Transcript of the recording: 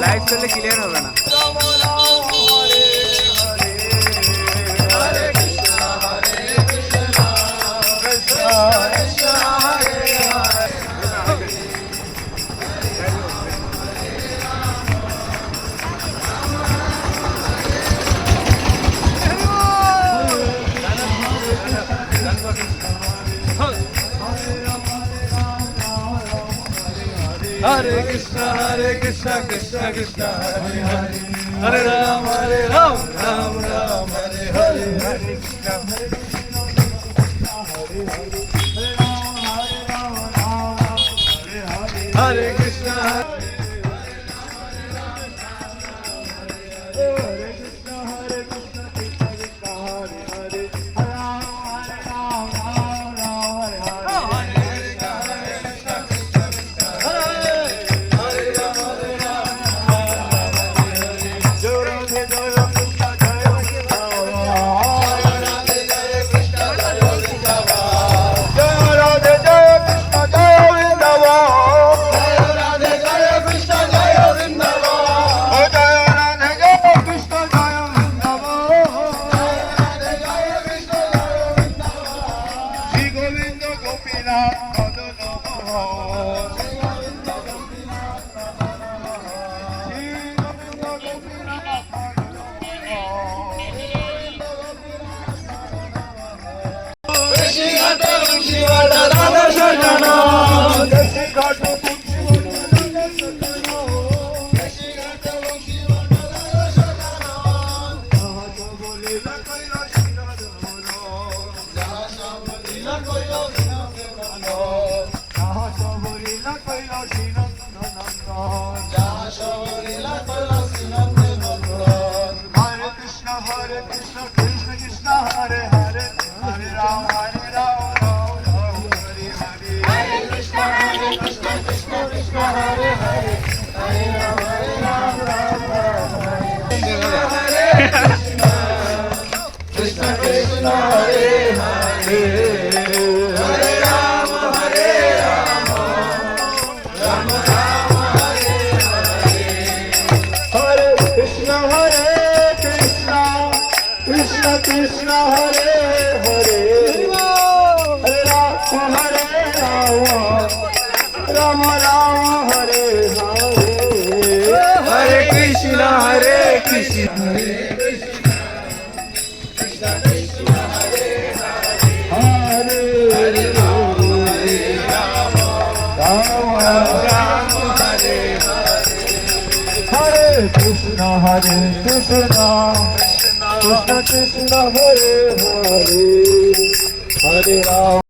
Live করলে clear হবে না। Hare Krishna, Krishna Krishna, Hare Hare, Hare Ram, Ram Ram, Hare Hare, Hare Krishna, Hare Krishna, Hare Krishna. Krishna Hare Hare, Hare Rama Hare Rama, Rama Rama Hare Hare, Hare Krishna, Hare Krishna, Krishna Krishna, Hare Hare, Hare Rama, Rama Rama, Hare Hare, Hare Krishna, Krishna Krishna, Hare Hare, Hare Rama.